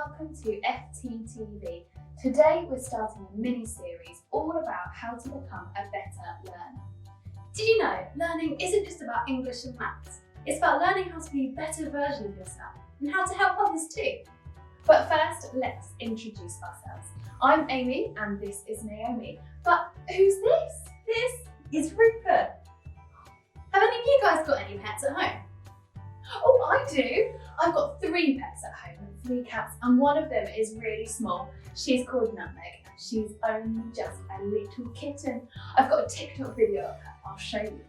welcome to FTTV. Today we're starting a mini-series all about how to become a better learner. Did you know learning isn't just about English and maths? It's about learning how to be a better version of yourself and how to help others too. But first, let's introduce ourselves. I'm Amy and this is Naomi. But who's this? This is Rupert. Have any of you guys got any pets at home? Oh, I do. I've got 3 pets at home and 3 cats, and one of them is really small. She's called Nutmeg and she's only just a little kitten. I've got a TikTok video of her. I'll show you.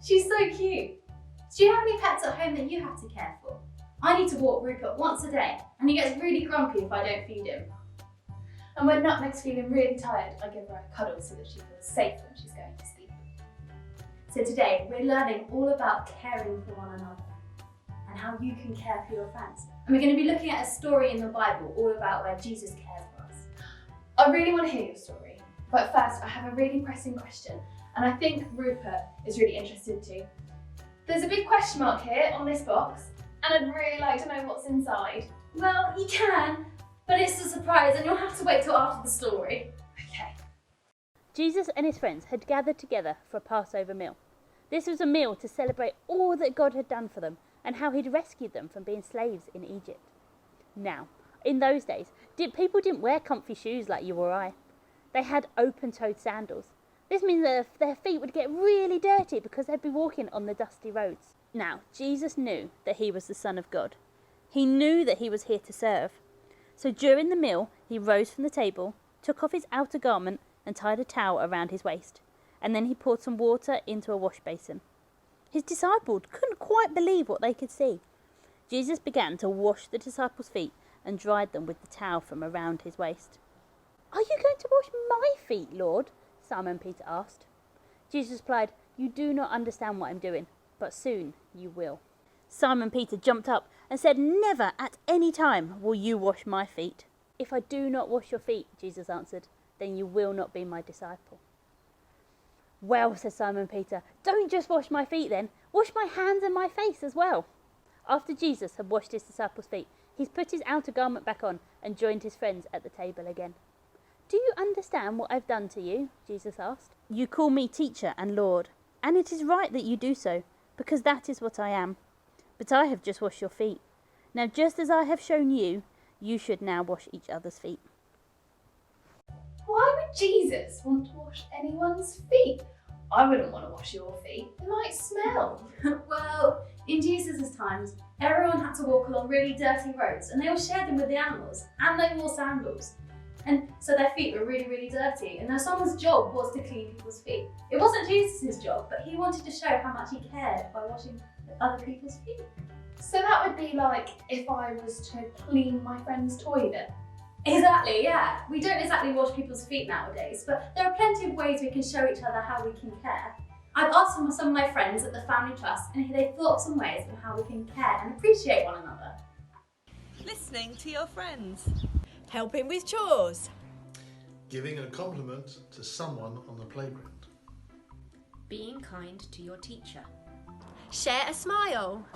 She's so cute. Do you have any pets at home that you have to care for? I need to walk Rupert once a day and he gets really grumpy if I don't feed him. And when Nutmeg's feeling really tired, I give her a cuddle so that she feels safe when she's going to sleep. So today we're learning all about caring for one another and how you can care for your friends. And we're going to be looking at a story in the Bible all about where Jesus cares for us. I really want to hear your story, but first I have a really pressing question. And I think Rupert is really interested too. There's a big question mark here on this box, and I'd really like to know what's inside. Well, you can, but it's a surprise and you'll have to wait till after the story. Okay. Jesus and his friends had gathered together for a Passover meal. This was a meal to celebrate all that God had done for them and how he'd rescued them from being slaves in Egypt. Now, in those days, people didn't wear comfy shoes like you or I. They had open-toed sandals. This means that their feet would get really dirty because they'd be walking on the dusty roads. Now, Jesus knew that he was the Son of God. He knew that he was here to serve. So during the meal, he rose from the table, took off his outer garment and tied a towel around his waist. And then he poured some water into a wash basin. His disciples couldn't quite believe what they could see. Jesus began to wash the disciples' feet and dried them with the towel from around his waist. "Are you going to wash my feet, Lord?" Simon Peter asked. Jesus replied, "You do not understand what I'm doing, but soon you will." Simon Peter jumped up and said, "Never at any time will you wash my feet." "If I do not wash your feet," Jesus answered, "then you will not be my disciple." "Well," said Simon Peter, "don't just wash my feet then, wash my hands and my face as well." After Jesus had washed his disciples' feet, he put his outer garment back on and joined his friends at the table again. "Do you understand what I've done to you?" Jesus asked. "You call me teacher and Lord, and it is right that you do so, because that is what I am. But I have just washed your feet. Now just as I have shown you, you should now wash each other's feet." Why would Jesus want to wash anyone's feet? I wouldn't want to wash your feet. They might smell. Well, in Jesus' times, everyone had to walk along really dirty roads and they all shared them with the animals and they wore sandals. And so their feet were really, really dirty. And now someone's job was to clean people's feet. It wasn't Jesus' job, but he wanted to show how much he cared by washing other people's feet. So that would be like if I was to clean my friend's toilet. Exactly, yeah. We don't exactly wash people's feet nowadays, but there are plenty of ways we can show each other how we can care. I've asked some of my friends at the Family Trust, and they've thought of some ways of how we can care and appreciate one another. Listening to your friends. Helping with chores. Giving a compliment to someone on the playground. Being kind to your teacher. Share a smile.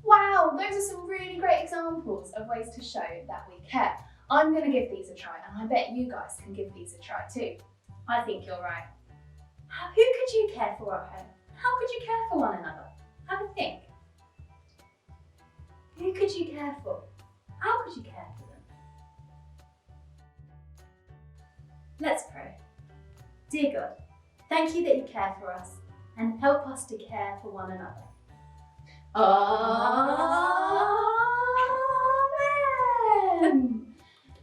Wow, those are some really great examples of ways to show that we care. I'm going to give these a try, and I bet you guys can give these a try too. I think you're right. Who could you care for at home? How could you care for one another? Have a think. Who could you care for? How could you care for them? Let's pray. Dear God, thank you that you care for us and help us to care for one another. Amen.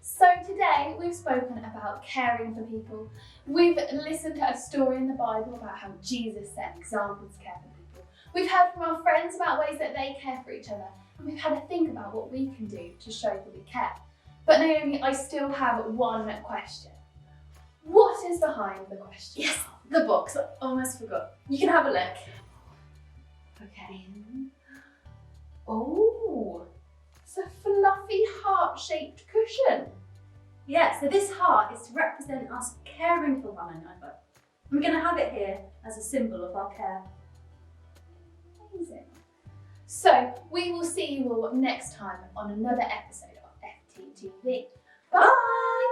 So today we've spoken about caring for people. We've listened to a story in the Bible about how Jesus set an example to care for people. We've heard from our friends about ways that they care for each other, and we've had a think about what we can do to show that we care. But Naomi, I still have one question. What is behind the question? Yes, the box. I almost forgot. You can have a look. Okay. Oh, it's a fluffy heart-shaped cushion. Yeah, so this heart is to represent us caring for one another. We're going to have it here as a symbol of our care. Amazing. So we will see you all next time on another episode of FTTV. Bye!